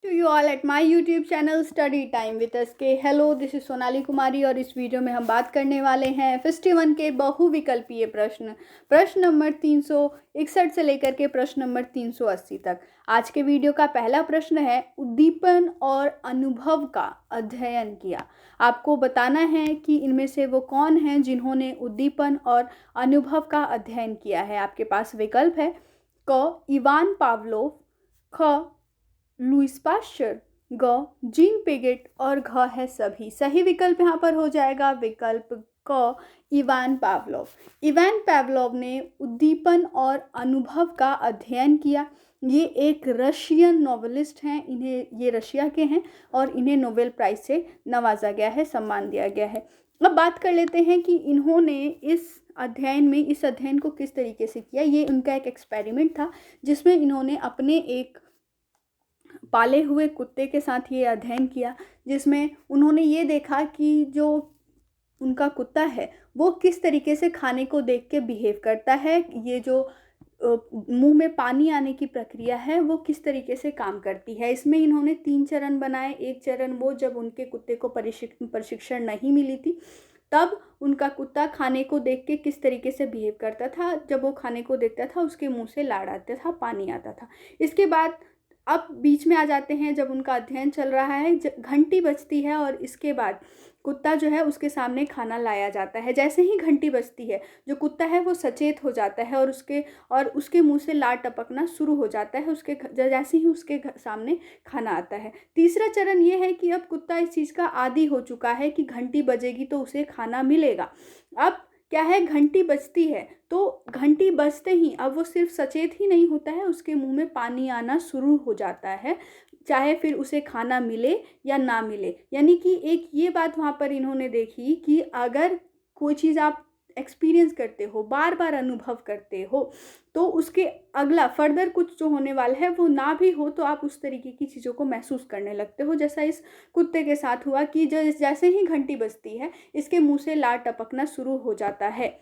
to you all at my YouTube channel Study Time with SK। Hello, this is Sonali Kumari और इस video में हम बात करने वाले हैं 51 के बहुविकल्पीय प्रश्न नंबर 361 से लेकर के प्रश्न नंबर 380 तक। आज के वीडियो का पहला प्रश्न है, उद्दीपन और अनुभव का अध्ययन किया। आपको बताना है कि इनमें से वो कौन हैं जिन्होंने उद्दीपन और अनुभव का अध्ययन किया है। आपके पास विकल्प है क इवान पावलोव, ख लुईस पाश्चर, ग जीन पिगेट और घ है सभी। सही विकल्प यहाँ पर हो जाएगा विकल्प क इवान पावलोव। इवान पावलोव ने उद्दीपन और अनुभव का अध्ययन किया। ये एक रशियन नॉवेलिस्ट हैं, ये रशिया के हैं और इन्हें नोबेल प्राइज से नवाजा गया है, सम्मान दिया गया है। अब बात कर लेते हैं कि इन्होंने इस अध्ययन को किस तरीके से किया। ये उनका एक एक्सपेरिमेंट था जिसमें इन्होंने अपने एक पाले हुए कुत्ते के साथ ये अध्ययन किया, जिसमें उन्होंने ये देखा कि जो उनका कुत्ता है वो किस तरीके से खाने को देख के बिहेव करता है। ये जो मुंह में पानी आने की प्रक्रिया है वो किस तरीके से काम करती है। इसमें इन्होंने 3 चरण बनाए। एक चरण वो जब उनके कुत्ते को प्रशिक्षण नहीं मिली थी, तब उनका कुत्ता खाने को देख के किस तरीके से बिहेव करता था। जब वो खाने को देखता था उसके मुंह से लाड़ आता था, पानी आता था। इसके बाद अब बीच में आ जाते हैं, जब उनका अध्ययन चल रहा है, घंटी बजती है और इसके बाद कुत्ता जो है उसके सामने खाना लाया जाता है। जैसे ही घंटी बजती है, जो कुत्ता है वो सचेत हो जाता है और उसके मुंह से लार टपकना शुरू हो जाता है जैसे ही उसके सामने खाना आता है। तीसरा चरण ये है कि अब कुत्ता इस चीज़ का आदी हो चुका है कि घंटी बजेगी तो उसे खाना मिलेगा। अब क्या है, घंटी बजती है तो घंटी बजते ही अब वो सिर्फ सचेत ही नहीं होता है, उसके मुंह में पानी आना शुरू हो जाता है, चाहे फिर उसे खाना मिले या ना मिले। यानी कि एक ये बात वहाँ पर इन्होंने देखी कि अगर कोई चीज़ आप एक्सपीरियंस करते हो, बार बार अनुभव करते हो, तो उसके अगला फर्दर कुछ जो होने वाला है वो ना भी हो तो आप उस तरीके की चीज़ों को महसूस करने लगते हो। जैसा इस कुत्ते के साथ हुआ कि जैसे ही घंटी बजती है इसके मुंह से लार टपकना शुरू हो जाता है,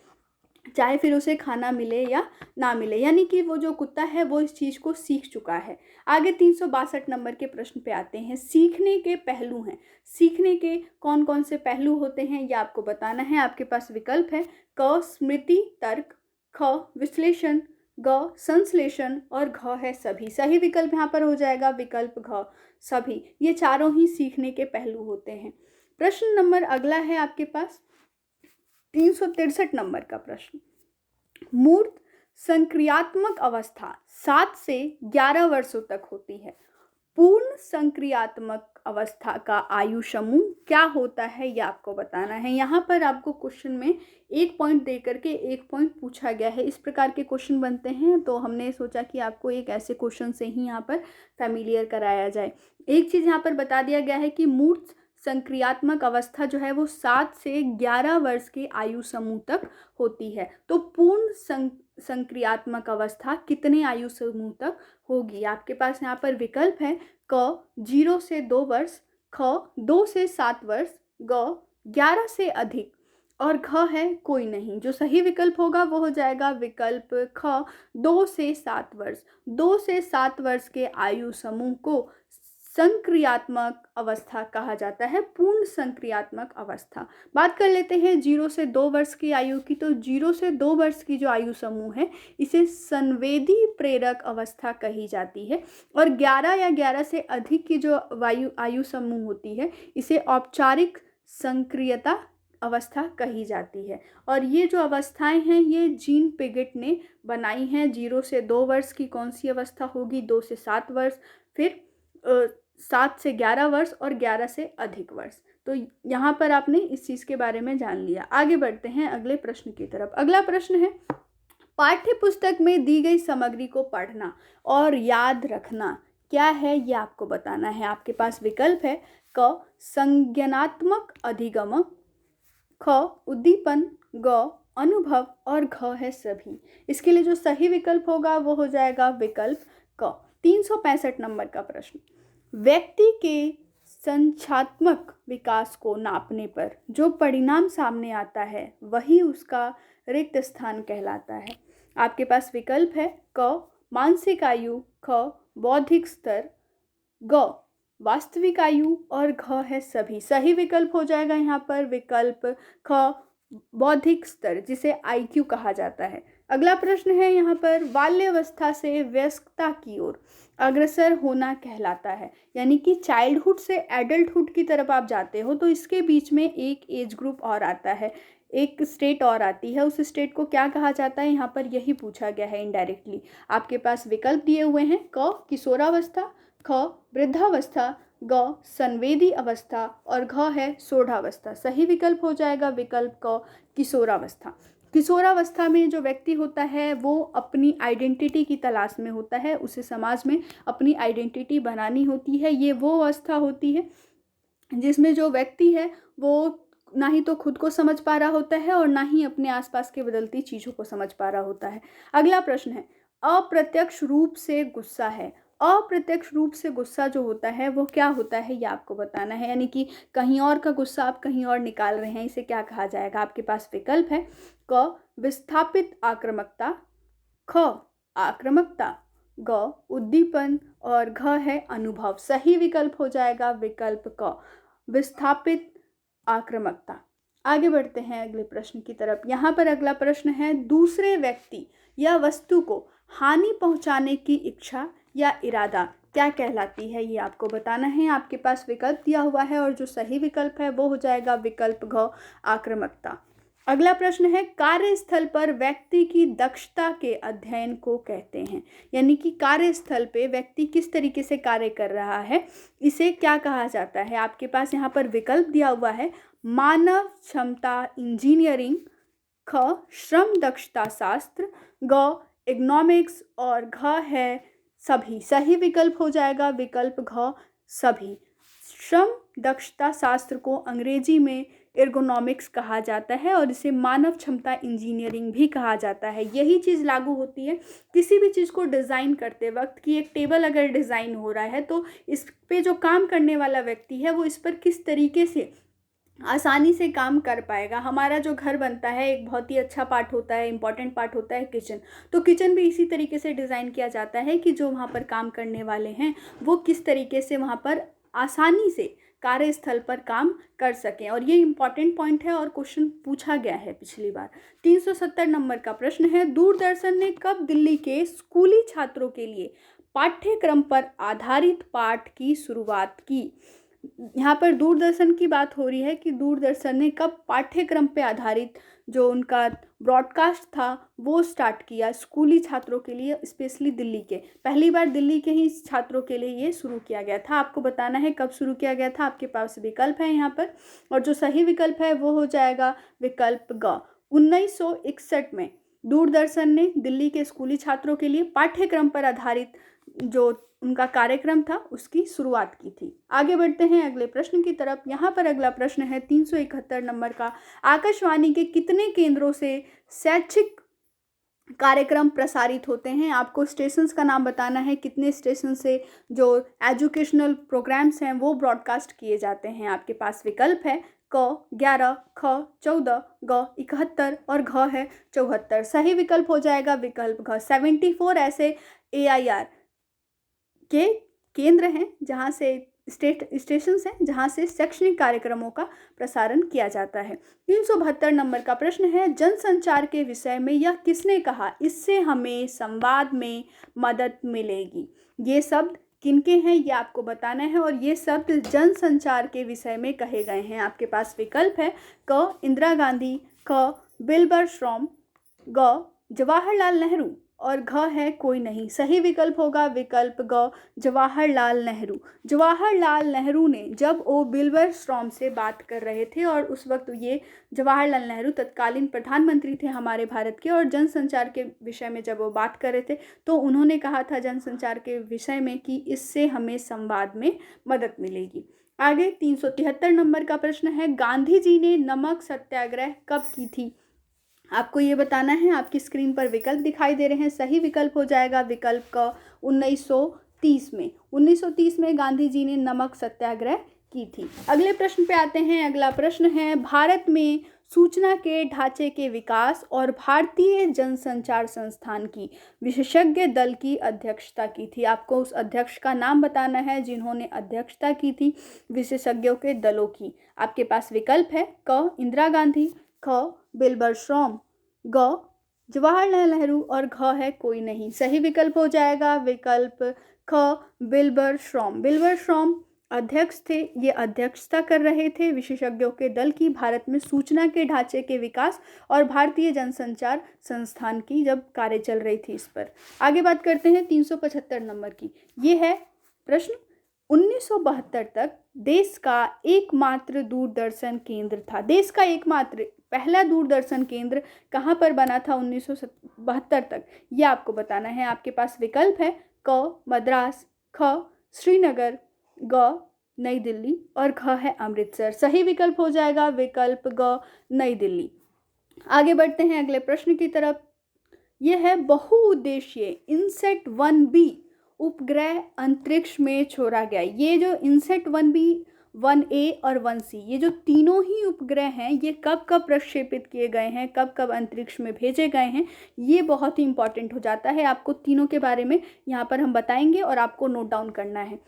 चाहे फिर उसे खाना मिले या ना मिले। यानी कि वो जो कुत्ता है वो इस चीज़ को सीख चुका है। आगे 362 नंबर के प्रश्न पे आते हैं। सीखने के पहलू हैं। सीखने के कौन कौन से पहलू होते हैं ये आपको बताना है। आपके पास विकल्प है क स्मृति तर्क, ख विश्लेषण, ग संश्लेषण और घ है सभी। सही विकल्प यहाँ पर हो जाएगा विकल्प घ सभी। ये चारों ही सीखने के पहलू होते हैं। प्रश्न नंबर अगला है आपके पास 363 नंबर का प्रश्न। मूर्त संक्रियात्मक अवस्था 7 से 11 वर्षों तक होती है। पूर्ण संक्रियात्मक अवस्था का आयु समूह क्या होता है ये आपको बताना है। यहाँ पर आपको क्वेश्चन में 1 पॉइंट दे करके 1 पॉइंट पूछा गया है। इस प्रकार के क्वेश्चन बनते हैं तो हमने सोचा कि आपको एक ऐसे क्वेश्चन से ही यहाँ पर फैमिलियर कराया जाए। एक चीज़ यहाँ पर बता दिया गया है कि मूर्त संक्रियात्मक अवस्था जो है वो 7 से 11 वर्ष के आयु समूह तक होती है। तो पूर्ण संक्रियात्मक अवस्था कितने आयु समूह तक होगी। आपके पास यहाँ पर विकल्प है क 0 से 2 वर्ष, ख 2 से 7 वर्ष, ग 11 से अधिक और घ है कोई नहीं। जो सही विकल्प होगा वो हो जाएगा विकल्प ख 2 से 7 वर्ष। 2 से 7 वर्ष के आयु समूह को संक्रियात्मक अवस्था कहा जाता है, पूर्ण संक्रियात्मक अवस्था। बात कर लेते हैं 0 से 2 वर्ष की आयु की। तो 0 से 2 वर्ष की जो आयु समूह है इसे संवेदी प्रेरक अवस्था कही जाती है और 11 या 11 से अधिक की जो आयु समूह होती है इसे औपचारिक संक्रियता अवस्था कही जाती है। और ये जो अवस्थाएं हैं ये जीन पिगेट ने बनाई हैं। 0 से 2 वर्ष की कौन सी अवस्था होगी, 2 से 7 वर्ष, फिर 7 से 11 वर्ष और 11 से अधिक वर्ष। तो यहाँ पर आपने इस चीज़ के बारे में जान लिया। आगे बढ़ते हैं अगले प्रश्न की तरफ। अगला प्रश्न है, पाठ्य पुस्तक में दी गई सामग्री को पढ़ना और याद रखना क्या है ये आपको बताना है। आपके पास विकल्प है क संज्ञानात्मक अधिगम, ख उद्दीपन, ग अनुभव और घ है सभी। इसके लिए जो सही विकल्प होगा वो हो जाएगा विकल्प क। 365 नंबर का प्रश्न। व्यक्ति के संख्यात्मक विकास को नापने पर जो परिणाम सामने आता है वही उसका रिक्त स्थान कहलाता है। आपके पास विकल्प है क मानसिक आयु, ख बौद्धिक स्तर, ग वास्तविक आयु और घ है सभी। सही विकल्प हो जाएगा यहाँ पर विकल्प ख, बौद्धिक स्तर, जिसे आईक्यू कहा जाता है। अगला प्रश्न है यहाँ पर, बाल्यावस्था से वयस्कता की ओर अग्रसर होना कहलाता है। यानी कि चाइल्डहुड से एडल्टहुड की तरफ आप जाते हो तो इसके बीच में एक एज ग्रुप और आता है, एक स्टेट और आती है। उस स्टेट को क्या कहा जाता है, यहाँ पर यही पूछा गया है इनडायरेक्टली। आपके पास विकल्प दिए हुए हैं, क किशोरावस्था, ख वृद्धावस्था, ग संवेदी अवस्था और घ है सोढ़ावस्था। सही विकल्प हो जाएगा विकल्प क किशोरावस्था। किशोरावस्था में जो व्यक्ति होता है वो अपनी आइडेंटिटी की तलाश में होता है, उसे समाज में अपनी आइडेंटिटी बनानी होती है। ये वो अवस्था होती है जिसमें जो व्यक्ति है वो ना ही तो खुद को समझ पा रहा होता है और ना ही अपने आसपास के बदलती चीज़ों को समझ पा रहा होता है। अगला प्रश्न है, अप्रत्यक्ष रूप से गुस्सा है। अप्रत्यक्ष रूप से गुस्सा जो होता है वो क्या होता है, ये आपको बताना है। यानी कि कहीं और का गुस्सा आप कहीं और निकाल रहे हैं, इसे क्या कहा जाएगा। आपके पास विकल्प है, क विस्थापित आक्रामकता, ख आक्रामकता, ग उद्दीपन और घ है अनुभव। सही विकल्प हो जाएगा विकल्प क विस्थापित आक्रामकता। आगे बढ़ते हैं अगले प्रश्न की तरफ। यहाँ पर अगला प्रश्न है, दूसरे व्यक्ति या वस्तु को हानि पहुँचाने की इच्छा या इरादा क्या कहलाती है, ये आपको बताना है। आपके पास विकल्प दिया हुआ है और जो सही विकल्प है वो हो जाएगा विकल्प घ आक्रामकता। अगला प्रश्न है, कार्यस्थल पर व्यक्ति की दक्षता के अध्ययन को कहते हैं। यानी कि कार्यस्थल पे व्यक्ति किस तरीके से कार्य कर रहा है, इसे क्या कहा जाता है। आपके पास यहाँ पर विकल्प दिया हुआ है, मानव क्षमता इंजीनियरिंग, ख श्रम दक्षता शास्त्र, ग इकोनॉमिक्स और घ है सभी। सही विकल्प हो जाएगा विकल्प घ सभी। श्रम दक्षता शास्त्र को अंग्रेजी में एर्गोनॉमिक्स कहा जाता है और इसे मानव क्षमता इंजीनियरिंग भी कहा जाता है। यही चीज़ लागू होती है किसी भी चीज़ को डिज़ाइन करते वक्त कि एक टेबल अगर डिज़ाइन हो रहा है तो इस पे जो काम करने वाला व्यक्ति है वो इस पर किस तरीके से आसानी से काम कर पाएगा। हमारा जो घर बनता है एक बहुत ही अच्छा पार्ट होता है, इंपॉर्टेंट पार्ट होता है किचन। तो किचन भी इसी तरीके से डिज़ाइन किया जाता है कि जो वहाँ पर काम करने वाले हैं वो किस तरीके से वहाँ पर आसानी से कार्यस्थल पर काम कर सकें। और ये इंपॉर्टेंट पॉइंट है और क्वेश्चन पूछा गया है पिछली बार। 370 नंबर का प्रश्न है, दूरदर्शन ने कब दिल्ली के स्कूली छात्रों के लिए पाठ्यक्रम पर आधारित पाठ की शुरुआत की। यहाँ पर दूरदर्शन की बात हो रही है कि दूरदर्शन ने कब पाठ्यक्रम पे आधारित जो उनका ब्रॉडकास्ट था वो स्टार्ट किया स्कूली छात्रों के लिए, स्पेशली दिल्ली के। पहली बार दिल्ली के ही छात्रों के लिए ये शुरू किया गया था। आपको बताना है कब शुरू किया गया था। आपके पास विकल्प है यहाँ पर और जो सही विकल्प है वो हो जाएगा विकल्प ग। 1961 में दूरदर्शन ने दिल्ली के स्कूली छात्रों के लिए पाठ्यक्रम पर आधारित जो उनका कार्यक्रम था उसकी शुरुआत की थी। आगे बढ़ते हैं अगले प्रश्न की तरफ। यहाँ पर अगला प्रश्न है 371 नंबर का, आकाशवाणी के कितने केंद्रों से शैक्षिक कार्यक्रम प्रसारित होते हैं। आपको स्टेशंस का नाम बताना है, कितने स्टेशन से जो एजुकेशनल प्रोग्राम्स हैं वो ब्रॉडकास्ट किए जाते हैं। आपके पास विकल्प है, क 11, ख 14, ग 71 और घ है 74। सही विकल्प हो जाएगा विकल्प घ। 74 ऐसे AIR के केंद्र हैं जहाँ से स्टेशंस हैं जहाँ से शैक्षणिक कार्यक्रमों का प्रसारण किया जाता है। 372 नंबर का प्रश्न है, जनसंचार के विषय में यह किसने कहा, इससे हमें संवाद में मदद मिलेगी। ये शब्द किनके हैं ये आपको बताना है और ये शब्द जनसंचार के विषय में कहे गए हैं। आपके पास विकल्प है, क इंदिरा गांधी, ख विल्बर श्रॉम, ग जवाहरलाल नेहरू और घ है कोई नहीं। सही विकल्प होगा विकल्प ग जवाहरलाल नेहरू। जवाहरलाल नेहरू ने जब वो विल्बर श्रॉम से बात कर रहे थे और उस वक्त ये जवाहरलाल नेहरू तत्कालीन प्रधानमंत्री थे हमारे भारत के और जनसंचार के विषय में जब वो बात कर रहे थे तो उन्होंने कहा था जनसंचार के विषय में कि इससे हमें संवाद में मदद मिलेगी। आगे 373 नंबर का प्रश्न है, गांधी जी ने नमक सत्याग्रह कब की थी। आपको ये बताना है। आपकी स्क्रीन पर विकल्प दिखाई दे रहे हैं। सही विकल्प हो जाएगा विकल्प का 1930 में। 1930 में गांधी जी ने नमक सत्याग्रह की थी। अगले प्रश्न पे आते हैं। अगला प्रश्न है, भारत में सूचना के ढांचे के विकास और भारतीय जनसंचार संस्थान की विशेषज्ञ दल की अध्यक्षता की थी। आपको उस अध्यक्ष का नाम बताना है जिन्होंने अध्यक्षता की थी विशेषज्ञों के दलों की। आपके पास विकल्प है क इंदिरा गांधी, ख बिल्बर श्रॉम, ग जवाहरलाल नेहरू और घ है कोई नहीं। सही विकल्प हो जाएगा विकल्प ख बिल्बर श्रॉम। बिल्बर श्रॉम अध्यक्ष थे, ये अध्यक्षता कर रहे थे विशेषज्ञों के दल की भारत में सूचना के ढांचे के विकास और भारतीय जनसंचार संस्थान की जब कार्य चल रही थी इस पर। आगे बात करते हैं 375 नंबर की। ये है प्रश्न 1972 तक देश का एकमात्र दूरदर्शन केंद्र था। देश का एकमात्र पहला दूरदर्शन केंद्र कहाँ पर बना था 1972 तक, ये आपको बताना है। आपके पास विकल्प है क मद्रास, ख श्रीनगर, ग नई दिल्ली और घ है अमृतसर। सही विकल्प हो जाएगा विकल्प ग नई दिल्ली। आगे बढ़ते हैं अगले प्रश्न की तरफ। यह है बहुउद्देशीय इनसेट 1B उपग्रह अंतरिक्ष में छोड़ा गया। ये जो इनसेट 1B, 1A और 1C, ये जो तीनों ही उपग्रह हैं, ये कब कब प्रक्षेपित किए गए हैं, कब कब अंतरिक्ष में भेजे गए हैं, ये बहुत ही इंपॉर्टेंट हो जाता है। आपको तीनों के बारे में यहाँ पर हम बताएंगे और आपको नोट डाउन करना है।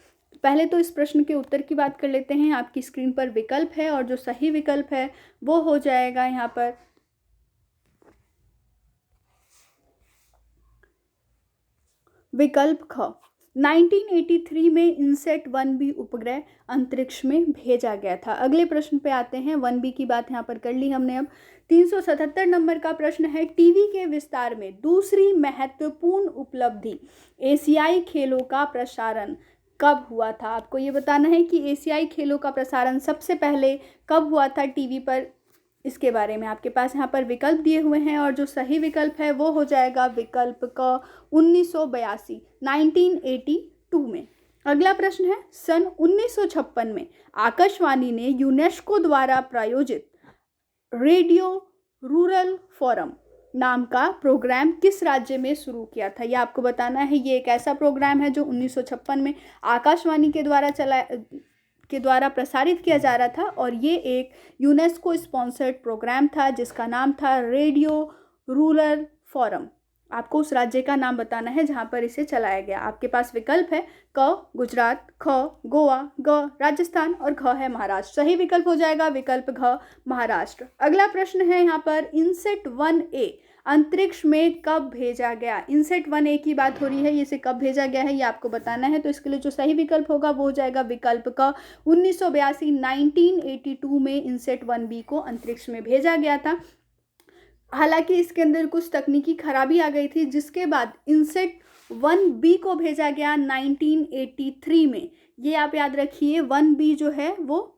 पहले तो इस प्रश्न के उत्तर की बात कर लेते हैं। आपकी स्क्रीन पर विकल्प है और जो सही विकल्प है वो हो जाएगा यहाँ पर विकल्प ख। 1983 में इनसेट 1B उपग्रह अंतरिक्ष में भेजा गया था। अगले प्रश्न पे आते हैं। 1B की बात यहाँ पर कर ली हमने। अब 377 नंबर का प्रश्न है, टीवी के विस्तार में दूसरी महत्वपूर्ण उपलब्धि एशियाई खेलों का प्रसारण कब हुआ था। आपको ये बताना है कि एशियाई खेलों का प्रसारण सबसे पहले कब हुआ था टीवी पर, इसके बारे में आपके पास यहाँ पर विकल्प दिए हुए हैं और जो सही विकल्प है वो हो जाएगा विकल्प क 1982, 1982 में। अगला प्रश्न है, सन 1956 में आकाशवाणी ने यूनेस्को द्वारा प्रायोजित रेडियो रूरल फोरम नाम का प्रोग्राम किस राज्य में शुरू किया था। यह आपको बताना है। ये एक ऐसा प्रोग्राम है जो 1956 में आकाशवाणी के द्वारा प्रसारित किया जा रहा था और ये एक यूनेस्को स्पॉन्सर्ड प्रोग्राम था जिसका नाम था रेडियो रूरल फोरम। आपको उस राज्य का नाम बताना है जहाँ पर इसे चलाया गया। आपके पास विकल्प है क गुजरात, ख गोवा, ग राजस्थान और घ है महाराष्ट्र। सही विकल्प हो जाएगा विकल्प घ महाराष्ट्र। अगला प्रश्न है यहाँ पर, इनसेट 1A अंतरिक्ष में कब भेजा गया। इनसेट 1A की बात हो रही है, इसे कब भेजा गया है ये आपको बताना है। तो इसके लिए जो सही विकल्प होगा वो हो जाएगा विकल्प का 1982, 1982 में इनसेट 1B को अंतरिक्ष में भेजा गया था। हालांकि इसके अंदर कुछ तकनीकी खराबी आ गई थी जिसके बाद इनसेट 1B को भेजा गया 1983 में। ये आप याद रखिए, 1B जो है वो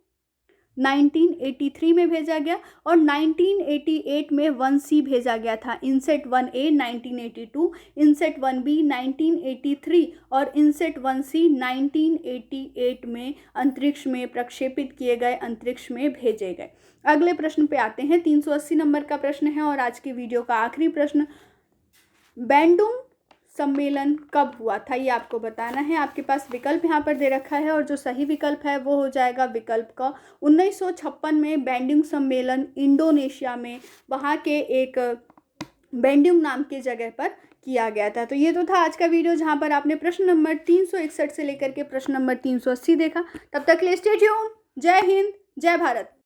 1983 में भेजा गया और 1988 में 1C भेजा गया था। इनसेट 1A 1982, इनसेट 1B 1983 और इनसेट 1C 1988 में अंतरिक्ष में प्रक्षेपित किए गए, अंतरिक्ष में भेजे गए। अगले प्रश्न पे आते हैं। 380 नंबर का प्रश्न है और आज की वीडियो का आखिरी प्रश्न, बैंडुंग सम्मेलन कब हुआ था ये आपको बताना है। आपके पास विकल्प यहाँ पर दे रखा है और जो सही विकल्प है वो हो जाएगा विकल्प का 1956 में बैंडुंग सम्मेलन इंडोनेशिया में, वहाँ के एक बैंडुंग नाम की जगह पर किया गया था। तो ये तो था आज का वीडियो जहाँ पर आपने प्रश्न नंबर 361 से लेकर के प्रश्न नंबर 380 देखा। तब तक के लिए स्टे ट्यून्ड। जय हिंद, जय भारत।